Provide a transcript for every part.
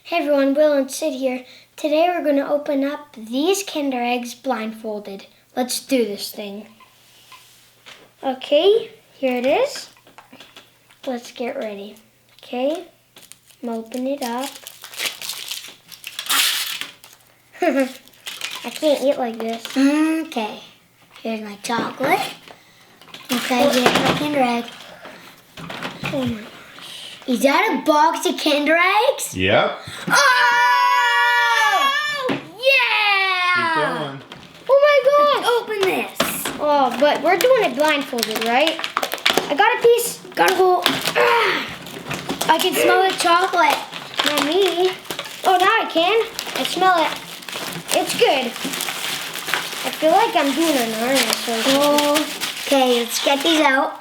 Hey everyone, Will and Sid here. Today we're going to open up these Kinder Eggs blindfolded. Let's do this thing. Okay, here it is. Let's get ready. Okay, I'm gonna open it up. I can't eat like this. Okay, here's my chocolate. Okay, here's my Kinder Egg. Oh my gosh. Is that a box of Kinder Eggs? Yep. Oh! Keep Yeah! going. Oh my gosh! Open this. Oh, but we're doing it blindfolded, right? I got a piece. Gotta go. I can smell the chocolate. Not me. Oh, now I can. I smell it. It's good. I feel like I'm doing an harness. Okay, let's get these out.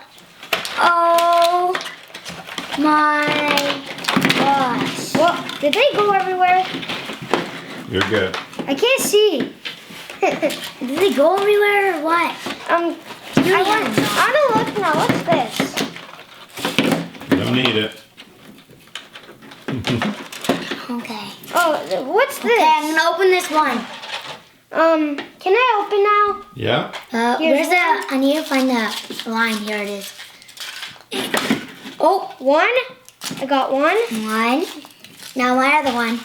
Oh my gosh. Well, did they go everywhere? You're good. I can't see. Did they go everywhere or what? I want to look now. What's this? Don't need it. Okay. Oh, what's this? Okay, I'm gonna open this one. Can I open now? Yeah. Where's the? I need to find the line. Here it is. Oh, one. I got one. One. Now my other one.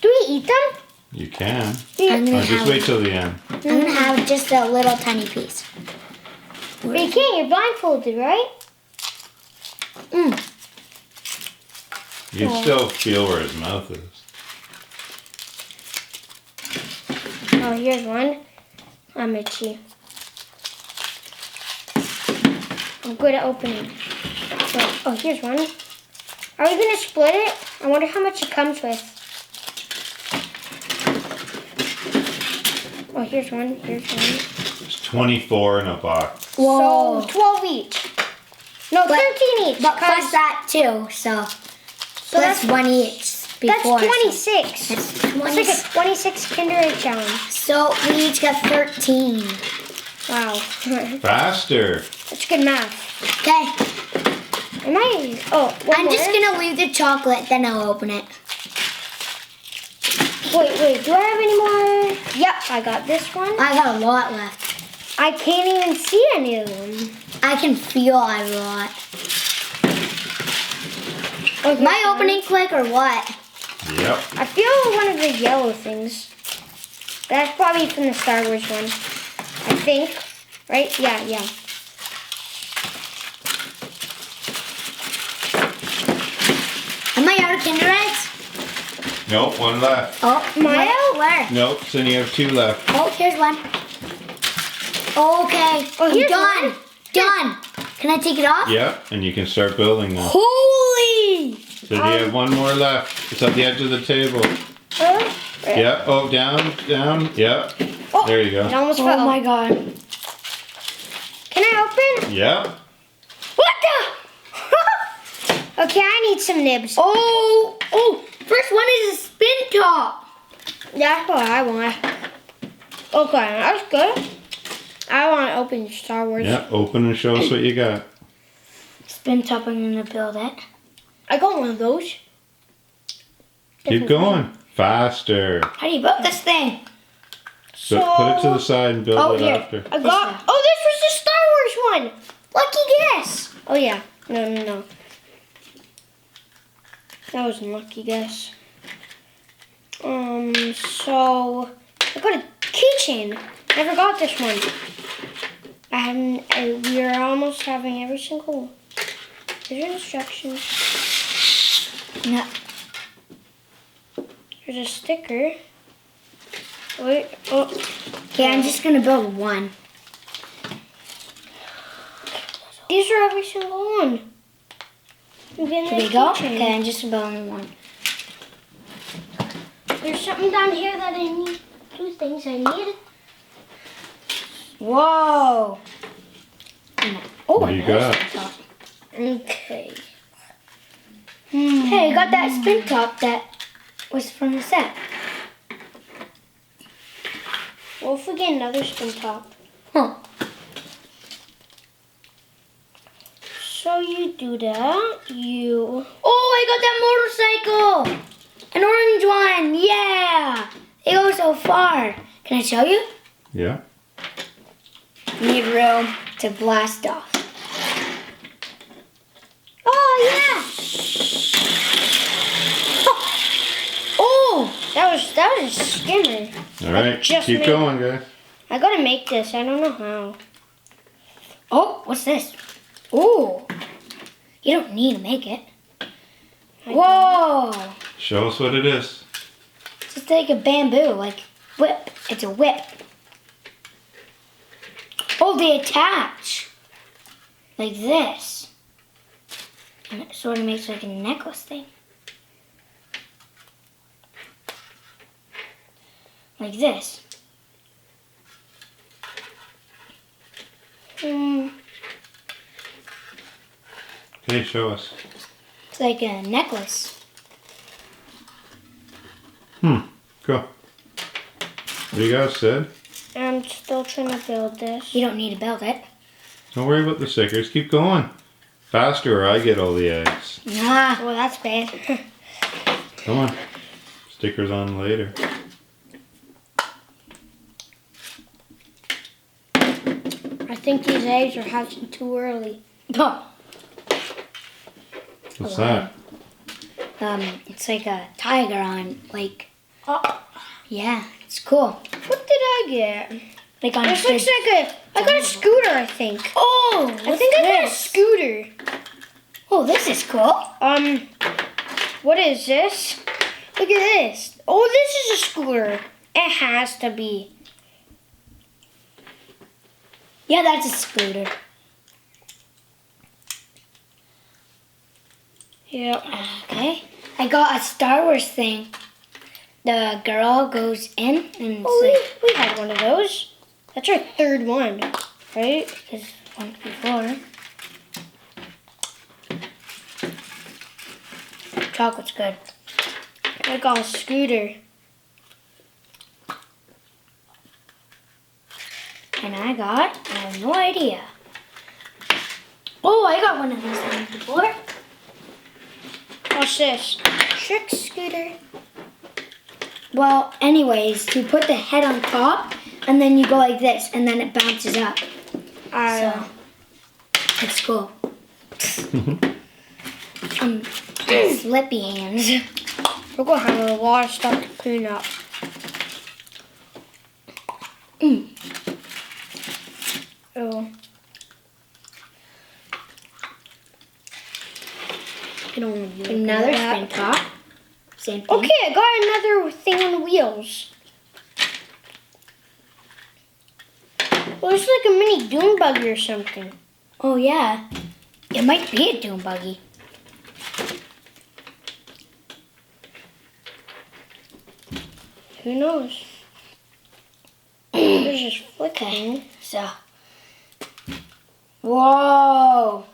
Do we eat them? You can. I'm Or gonna just have. wait till the end. I'm gonna have just a little tiny piece. But you can't. You're blindfolded, right? You can still feel where his mouth is. Oh, here's one. I'm itchy. I'm good at opening. Oh, here's one. Are we gonna split it? I wonder how much it comes with. Oh, here's one. Here's one. There's 24 in a box. Whoa. So 12 each. No, 13 each. But 'cause- plus that too, so that's- plus one each That's before. 26. That's It's 20. like a 26 Kinder Egg challenge. So we each got 13. Wow. Faster. That's good math. Okay, Am I? Oh, one I'm more? just gonna leave the chocolate, then I'll open it. Wait. Do I have any more? Yep, I got this one. I got a lot left. I can't even see any of them. I can feel a lot. Okay, Am I opening quick or what? Yep. I feel one of the yellow things. That's probably from the Star Wars one. I think. Right? Yeah. Am I out of Kinder Eggs? Nope, one left. Oh, Maya? Where? Nope, so you have 2 left. Oh, here's one. Okay, Oh, here's done. one. Done. Can I take it off? Yep, and you can start building now. Holy! So you have one more left. It's at the edge of the table. Right. Yep. Oh, down. Yep. Oh, There you go. it almost fell. Oh my god. Can I open? Yep. What the? Okay, I need some nibs. Oh, first one is a spin top. That's what I want. Okay, that's good. I want to open Star Wars. Yep. Open and show us what you got. Spin top, I'm gonna build it. I got one of those. Keep going. Faster. How do you build this thing? So put it to the side and build it here. after. I got. Oh, this was the Star Wars one. Lucky guess. Oh yeah. No. That was a lucky guess. So I got a keychain. Never got this one. We are almost having every single. Is there instructions? No. There's a sticker. Wait. Oh. Okay, I'm just gonna build one. These are every single one. Here we go. Okay, I'm just building one. There's something down here that I need. 2 things I need. Whoa. Oh, What do you got? Okay. Hey, I got that spin top that was from the set. What if we get another spin top? Huh. So you do that. You. Oh, I got that motorcycle. far. Can I show you? Yeah. You need room to blast off. Oh yeah. Oh, that was a skimmer. All right. just Keep made- going, guys. I gotta make this. I don't know how. Oh, what's this? Oh, you don't need to make it. Whoa! Show us what it is. It's just like a bamboo, like whip. It's a whip. Oh, they attach. Like this. And it sort of makes like a necklace thing. Like this. Okay, show us. It's like a necklace. Go. What do you guys said? I'm still trying to build this. You don't need to build it. Don't worry about the stickers. Keep going. Faster or I get all the eggs. Nah. Well, that's bad. Come on. Stickers on later. I think these eggs are hatching too early. Oh. What's that? It's like a tiger on, like, Oh, yeah, it's cool. what did I get? Like on This looks like I got a scooter, I think. Oh, I think I got a scooter. Oh, this is cool. What is this? Look at this. Oh, this is a scooter. It has to be. Yeah, that's a scooter. Yeah. Okay. I got a Star Wars thing. The girl goes in and it's Oh, like we had one of those. That's our third one, right? there's one before. Chocolate's good. I got a scooter. And I have no idea. Oh, I got one of these things before. What's this? Trick scooter. Well, anyways, you put the head on top, and then you go like this, and then it bounces up. So, it's cool. Slippy hands. We're gonna have a lot of stuff to clean up. Oh. I don't want to do Another that. spin top. Same thing. Okay, I got another thing on wheels. Well, it's like a mini dune buggy or something. Oh, yeah. It might be a dune buggy. Who knows? It's just flicking. So. Whoa.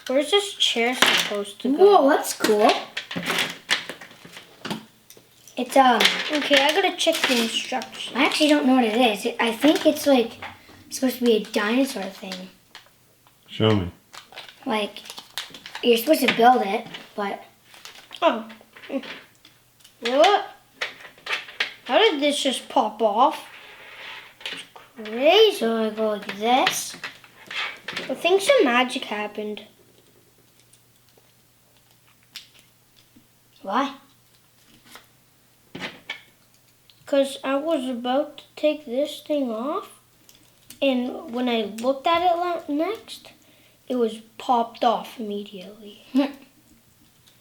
Where's this chair supposed to go? Whoa, that's cool. It's, Okay, I gotta check the instructions. I actually don't know what it is. I think it's like supposed to be a dinosaur thing. Show me. Like, you're supposed to build it, but Oh. What? How did this just pop off? It's crazy. so I go like this. I think some magic happened. Why? Because I was about to take this thing off, and when I looked at it next, it was popped off immediately.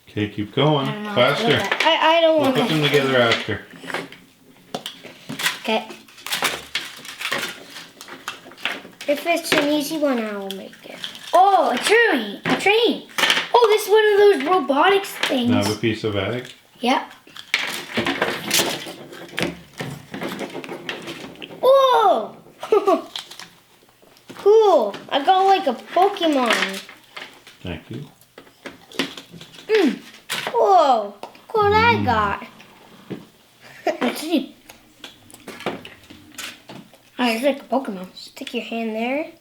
Okay, keep going. I don't know how to do Faster. that. I don't We'll want put to. them together after. Okay. If it's an easy one, I will make it. Oh, a train. A train. Oh, this is one of those robotics things. Now have a piece of egg. Yep. Whoa! Cool. I got like a Pokemon. Thank you. Whoa! Look what I got. Let's see. Oh, it's like a Pokemon. Stick your hand there.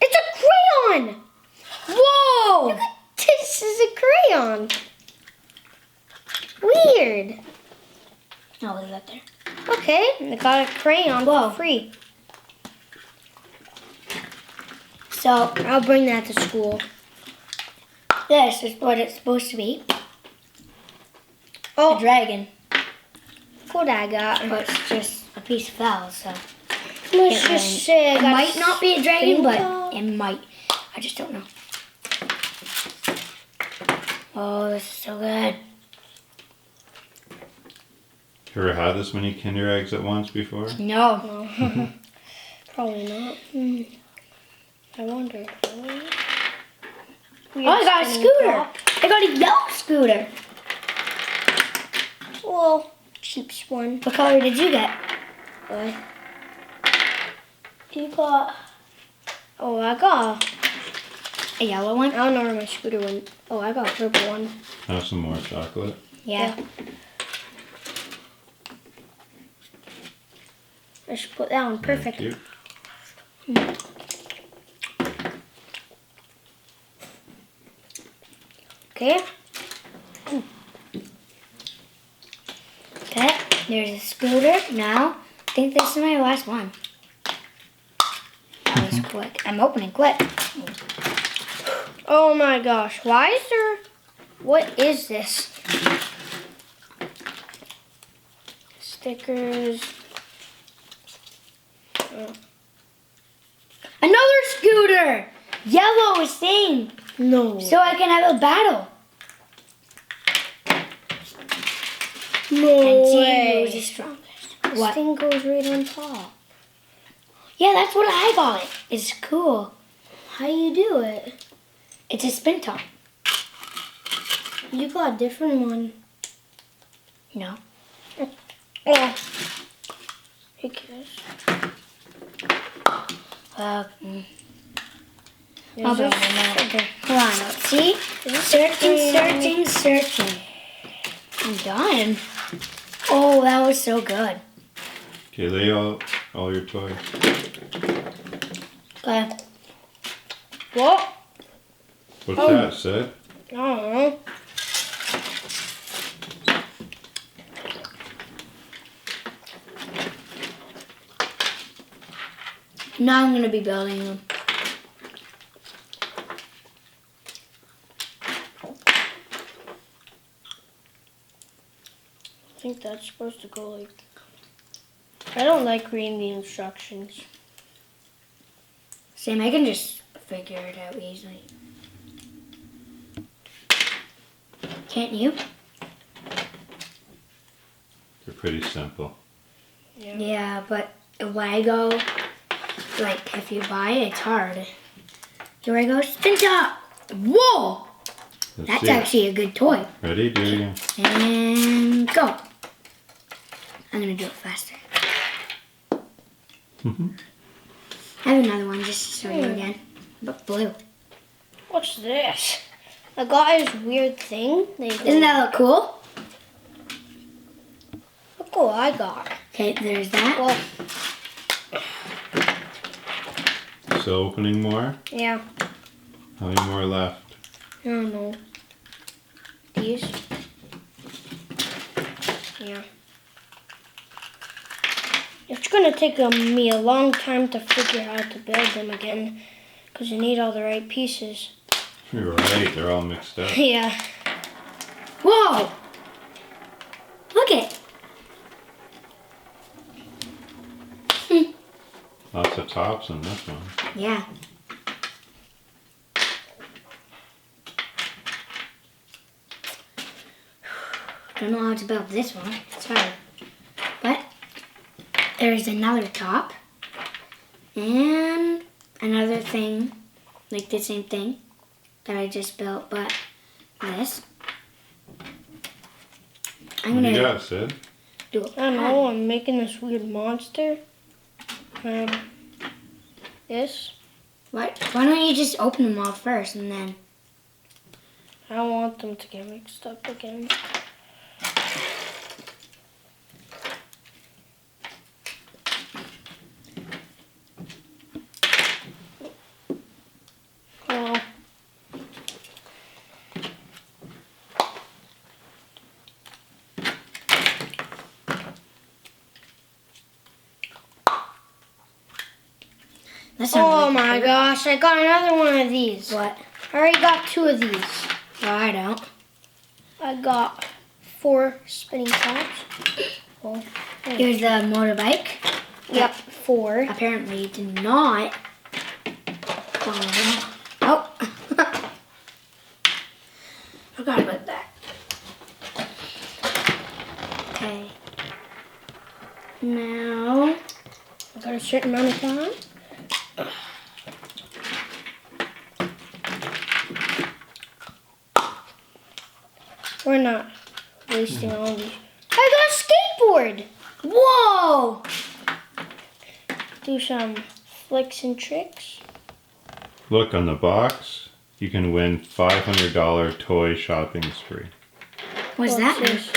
It's a crayon! Whoa! This is a crayon. Weird. I'll leave that there. Okay, I got a crayon Whoa. for free. So I'll bring that to school. this is what it's supposed to be. A Oh, dragon. what I got. But it's just a piece of fell, so. Let's Can't just really- say I It got might not be a dragon, spin but top. it might. I just don't know. Oh, this is so good. You ever had this many Kinder Eggs at once before? No. No. Probably not. I wonder. Oh, I got a scooter. I got a yellow scooter. Well, cheap one. What color did you get? What? You got. Oh, I got. A yellow one? I don't know where my scooter went. Oh, I got a purple one. Have some more chocolate. Yeah. I should put that on perfect. Thank you. Okay. Okay, there's a scooter. Now, I think this is my last one. That was quick. I'm opening quick. Oh my gosh. Why is there. What is this? Stickers. Another scooter! Yellow is thing. No. So I can have a battle. No And see way. who's the strongest. This What? thing goes right on top. Yeah, that's what I got. It's cool. How you do it? It's a spin top. You got a different one. No. Oh. Who cares? I'll There's be a- okay. Hold on. Let's see. Searching. I'm done. Oh, that was so good. Okay, lay all your toys. Okay. What? What's Oh. that, Sid? I don't know. Now I'm gonna be building them. I think that's supposed to go like. I don't like reading the instructions. Same. I can just figure it out easily. Can't you? They're pretty simple. Yeah, but a Lego, like if you buy it, it's hard. Here I go, spin top. Whoa! Let's That's see it. actually a good toy. Ready? Do it again. And go. I'm gonna do it faster. I have another one just to show you again, but blue. What's this? I got this weird thing. Doesn't that look cool? Look what I got. Okay, there's that. Well, So opening more? yeah. How many more left? I don't know. These? Yeah. It's gonna take me a long time to figure out how to build them again, because you need all the right pieces. You're right, they're all mixed up. Yeah. Whoa! Look it. Lots of tops on this one. Yeah. Don't know how to build this one. It's hard. But there's another top and another thing, like the same thing that I just built, but this. I'm What do you gonna got, Sid? do it. I don't know, I'm making this weird monster. This. What? Why don't you just open them all first and then? I don't want them to get mixed up again. Oh. That sounds Oh like my hurt. gosh, I got another one of these. What? I already got 2 of these. Oh, I don't. I got 4 spinning tops. Oh, Here's the motorbike. yep, 4. Apparently did not. Oh. Forgot about that. Okay. Now, I got a certain amount of time. We're not wasting all these. I got a skateboard. whoa! Do some flicks and tricks. Look on the box. You can win $500 toy shopping spree. What's that mean? this?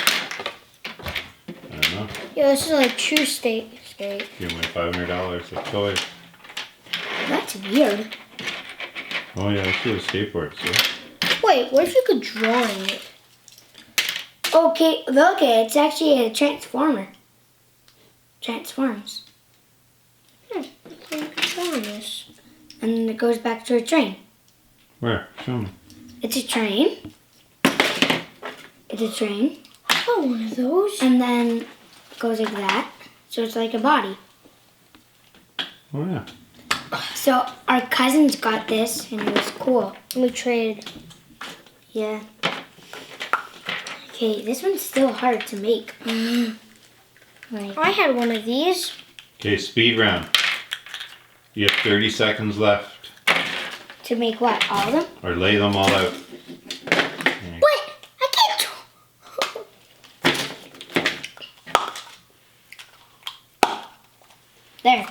I don't know. Yeah, this is like true skate. You can win $500 of toys. That's weird. Oh yeah, let's do a skateboard. See? Wait, what if you could draw in it? Okay, look, it's actually a transformer. Transforms. You could draw in this. And it goes back to a train. Where? Show me. It's a train. It's a train. I got one of those. And then it goes like that. So it's like a body. Oh yeah. So our cousins got this and it was cool. And we traded. Yeah. Okay, this one's still hard to make. Like, I had one of these. Okay, speed round. You have 30 seconds left. to make what? All of them? Or lay them all out. What? I can't. There.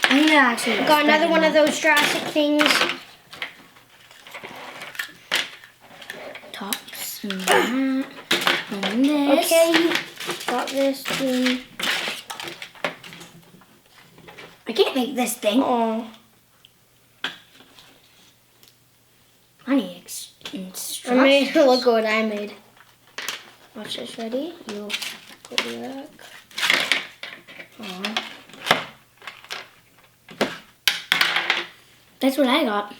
I'm gonna actually Got another one of those Jurassic things. tops and that and this. Okay, got this thing. I can't make this thing. Oh, I need I instructions. made. Look what I made. Watch this. Ready? You go back. Aw. That's what I got.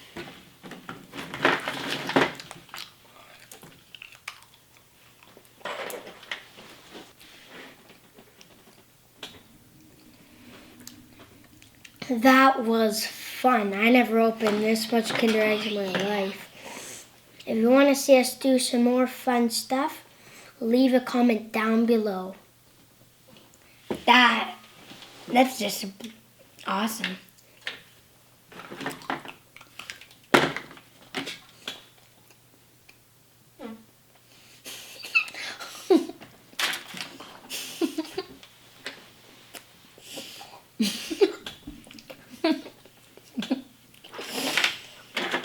That was fun. I never opened this much Kinder Eggs in my life. If you want to see us do some more fun stuff, leave a comment down below. That's just awesome.